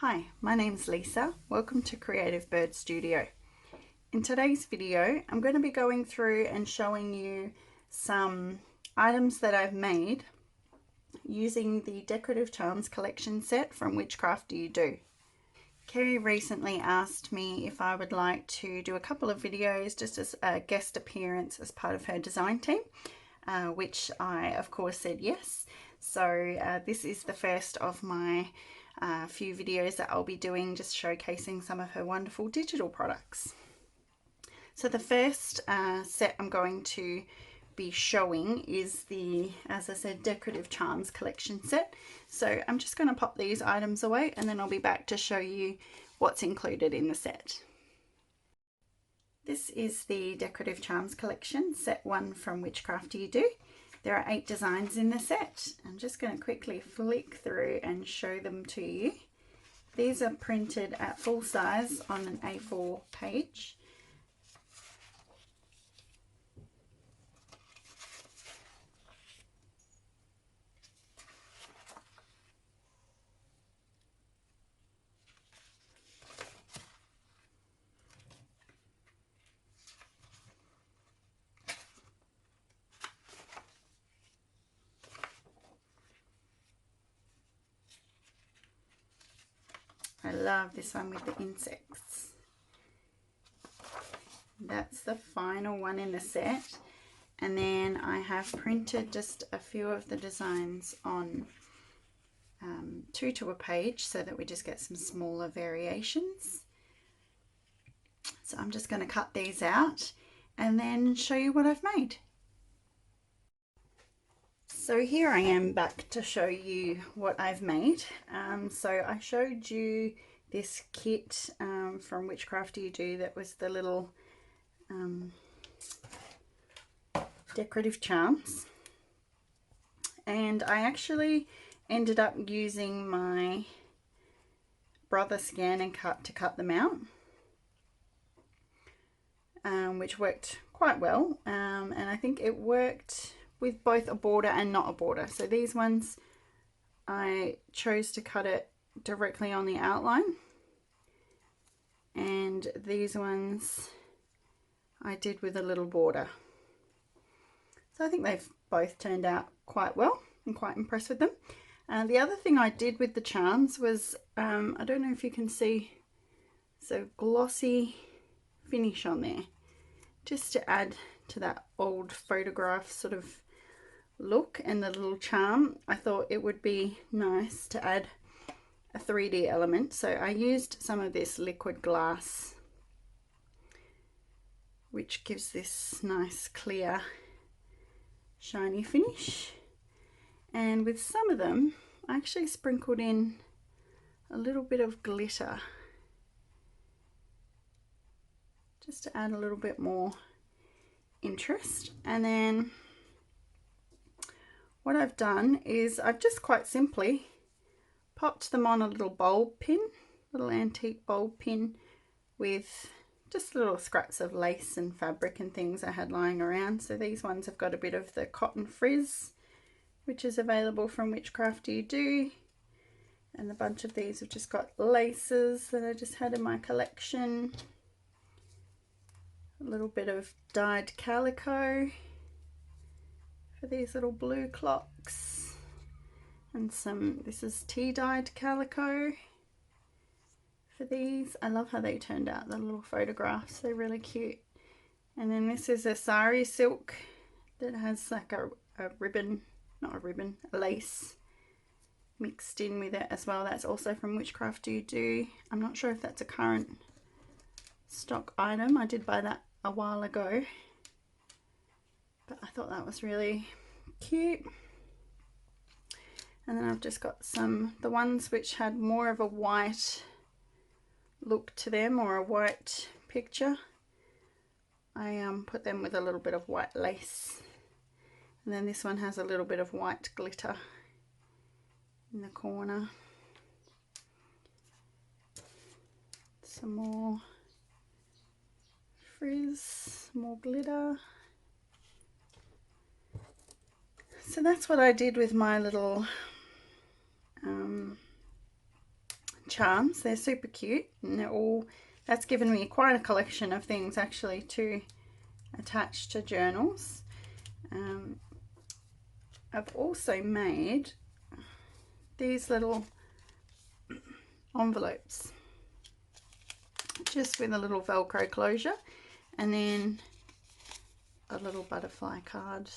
Hi, my name's Lisa. Welcome to Creative Bird Studio. In today's video, I'm going to be going through and showing you some items that I've made using the Decorative Charms Collection set from Which Craft Do You Do? Kerry recently asked me if I would like to do a couple of videos just as a guest appearance as part of her design team, which I of course said yes. So this is the first of my few videos that I'll be doing, just showcasing some of her wonderful digital products. So the first set I'm going to be showing is the, as I said, Decorative Charms Collection set. So I'm just going to pop these items away and then I'll be back to show you what's included in the set. This is the Decorative Charms Collection, set 1 from Which Craft Do You Do? There are 8 designs in the set. I'm just going to quickly flick through and show them to you. These are printed at full size on an A4 page. I love this one with the insects. That's the final one in the set. And then I have printed just a few of the designs on 2 to a page so that we just get some smaller variations. So I'm just going to cut these out and then show you what I've made. So here I am back to show you what I've made. So I showed you this kit from Which Craft Do You Do that was the little decorative charms. And I actually ended up using my Brother Scan and Cut to cut them out, which worked quite well. And I think it worked with both a border and not a border. So these ones I chose to cut it directly on the outline, and these ones I did with a little border. So I think they've both turned out quite well. I'm quite impressed with them. The other thing I did with the charms was, I don't know if you can see, so glossy finish on there, just to add to that old photograph sort of look and the little charm. I thought it would be nice to add a 3D element, so I used some of this liquid glass, which gives this nice clear shiny finish. And with some of them I actually sprinkled in a little bit of glitter just to add a little bit more interest. And then what I've done is I've just quite simply popped them on a little bulb pin, little antique bulb pin, with just little scraps of lace and fabric and things I had lying around. So these ones have got a bit of the cotton frizz, which is available from Which Craft Do You Do, and a bunch of these have just got laces that I just had in my collection, a little bit of dyed calico for these little blue clocks, and some, this is tea dyed calico for these. I love how they turned out, the little photographs, they're really cute. And then this is a sari silk that has like a ribbon, not a ribbon, a lace mixed in with it as well. That's also from Which Craft Do You Do. I'm not sure if that's a current stock item. I did buy that a while ago, but I thought that was really cute. And then I've just got some, the ones which had more of a white look to them, or a white picture, I put them with a little bit of white lace. And then this one has a little bit of white glitter in the corner. Some more frizz, more glitter. So that's what I did with my little charms. They're super cute, and they're all, that's given me quite a collection of things actually to attach to journals. I've also made these little envelopes just with a little Velcro closure, and then a little butterfly card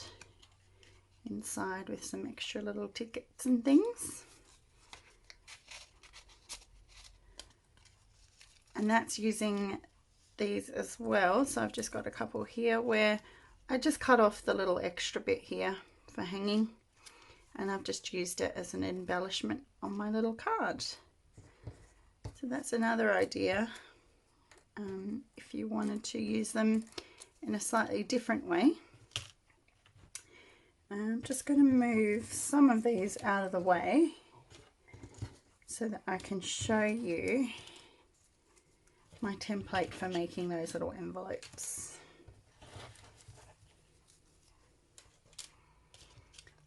inside with some extra little tickets and things. And that's using these as well. So I've just got a couple here where I just cut off the little extra bit here for hanging, and I've just used it as an embellishment on my little card. So that's another idea if you wanted to use them in a slightly different way. I'm just going to move some of these out of the way so that I can show you my template for making those little envelopes.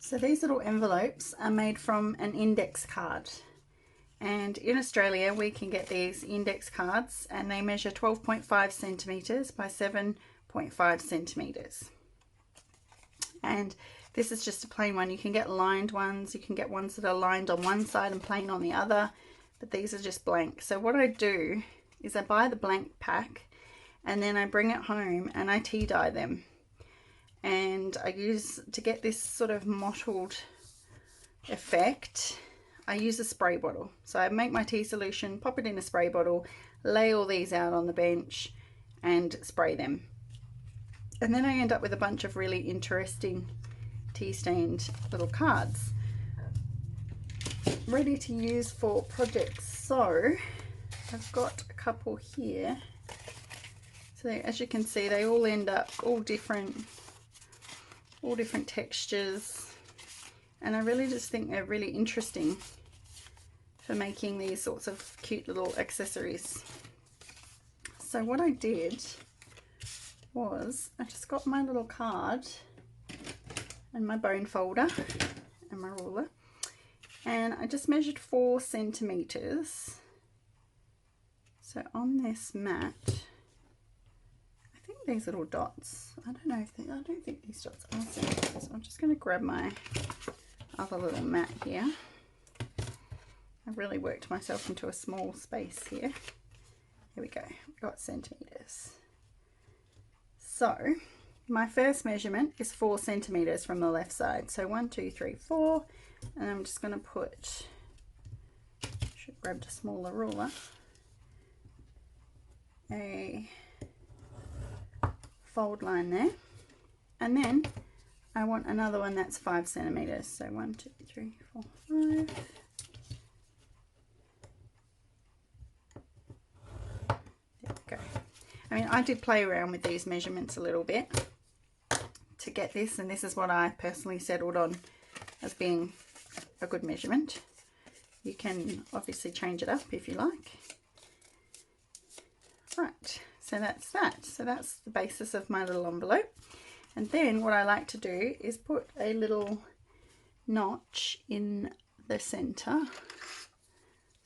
So these little envelopes are made from an index card, and in Australia we can get these index cards, and they measure 12.5 centimeters by 7.5 centimeters. And this is just a plain one. You can get lined ones, you can get ones that are lined on one side and plain on the other, but these are just blank. So what I do is I buy the blank pack, and then I bring it home and I tea dye them. And I use, to get this sort of mottled effect, I use a spray bottle. So I make my tea solution, pop it in a spray bottle, lay all these out on the bench and spray them. And then I end up with a bunch of really interesting tea stained little cards ready to use for projects. So I've got a couple here. So as you can see, they all end up all different textures, and I really just think they're really interesting for making these sorts of cute little accessories. So what I did was I just got my little card and my bone folder and my ruler, and I just measured 4 centimeters. So on this mat, I think these little dots, I don't think these dots are centimeters. So I'm just going to grab my other little mat here. I've really worked myself into a small space here. Here we go, we've got centimeters. So my first measurement is 4 centimeters from the left side. So 1, 2, 3, 4, and I'm just going to put, should have grabbed a smaller ruler, a fold line there, and then I want another one that's 5 centimeters. So 1, 2, 3, 4, 5. There we go. I mean, I did play around with these measurements a little bit to get this, and this is what I personally settled on as being a good measurement. You can obviously change it up if you like. Right, so that's that. So that's the basis of my little envelope. And then what I like to do is put a little notch in the center.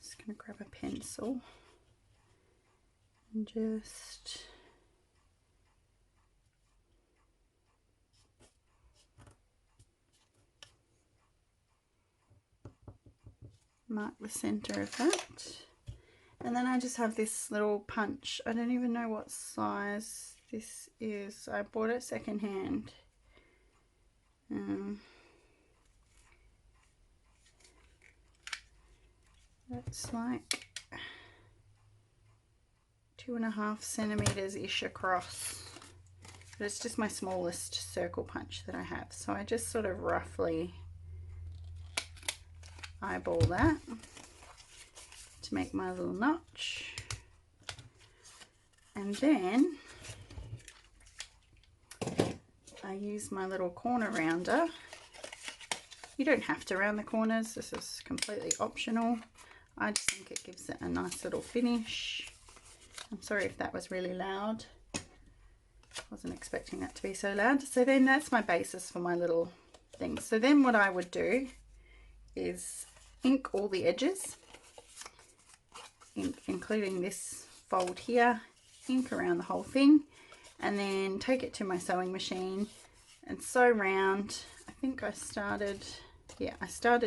Just going to grab a pencil and just mark the center of that. And then I just have this little punch. I don't even know what size this is. I bought it secondhand. That's like 2.5 centimeters ish across. But it's just my smallest circle punch that I have. So I just sort of roughly eyeball that to make my little notch, and then I use my little corner rounder. You don't have to round the corners, this is completely optional. I just think it gives it a nice little finish. I'm sorry if that was really loud, wasn't expecting that to be so loud. So then that's my basis for my little thing. So then what I would do is ink all the edges. ink, including this fold here, ink around the whole thing, and then take it to my sewing machine and sew round. I think I started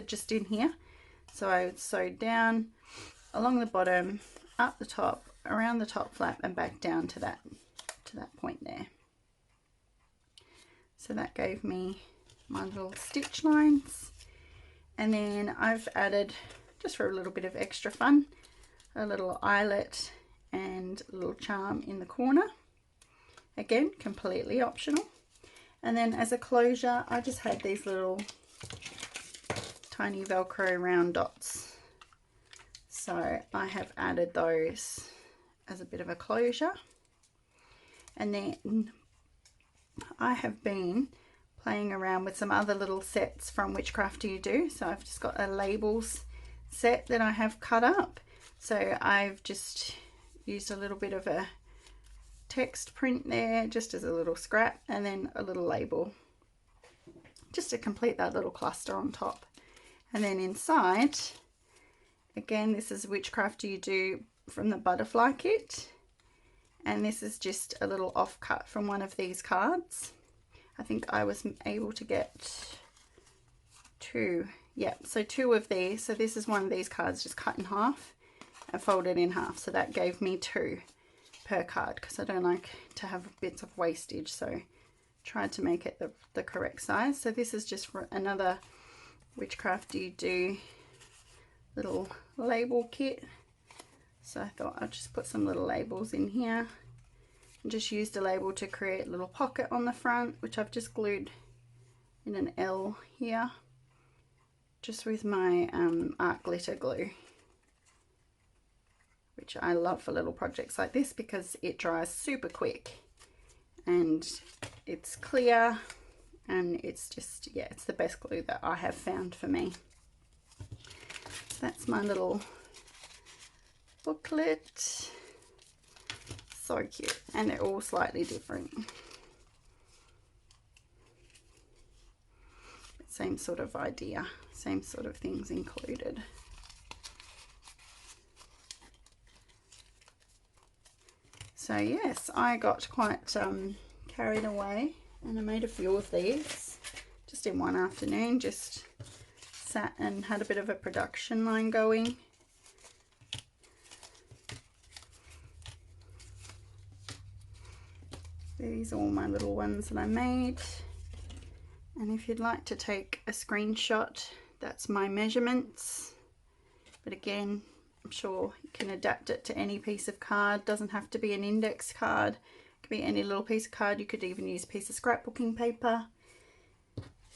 just in here, so I would sew down along the bottom, up the top, around the top flap, and back down to that point there. So that gave me my little stitch lines, and then I've added, just for a little bit of extra fun, a little eyelet and a little charm in the corner. Again, completely optional. And then as a closure, I just had these little tiny Velcro round dots. So I have added those as a bit of a closure. And then I have been playing around with some other little sets from Witchcraft Do You Do. So I've just got a labels set that I have cut up. So I've just used a little bit of a text print there, just as a little scrap, and then a little label, just to complete that little cluster on top. And then inside, again, this is Witchcraft Do You Do from the butterfly kit, and this is just a little offcut from one of these cards. I think I was able to get two, yeah, so two of these. So this is one of these cards just cut in half and folded in half, so that gave me two per card, because I don't like to have bits of wastage, so tried to make it the correct size. So this is just for another Witchcraft Do You Do little label kit. So I thought I'd just put some little labels in here, and just used a label to create a little pocket on the front, which I've just glued in an L here, just with my art glitter glue, which I love for little projects like this because it dries super quick and it's clear, and it's just, yeah, it's the best glue that I have found for me. So that's my little booklet. So cute, and they're all slightly different. Same sort of idea, same sort of things included. So yes, I got quite carried away, and I made a few of these just in one afternoon. Just sat and had a bit of a production line going. These are all my little ones that I made, and if you'd like to take a screenshot, that's my measurements. But again, I'm sure you can adapt it to any piece of card. Doesn't have to be an index card, it could be any little piece of card. You could even use a piece of scrapbooking paper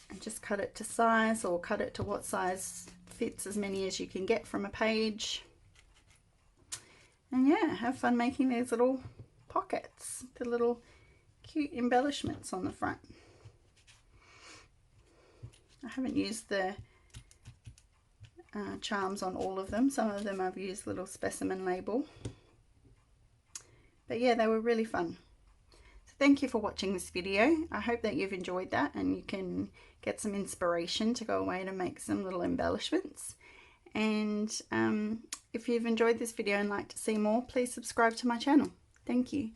and just cut it to size, or cut it to what size fits as many as you can get from a page. And yeah, have fun making these little pockets, the little cute embellishments on the front. I haven't used the charms on all of them. Some of them I've used little specimen label, but yeah, they were really fun. So thank you for watching this video. I hope that you've enjoyed that and you can get some inspiration to go away to make some little embellishments. And if you've enjoyed this video and like to see more, please subscribe to my channel. Thank you.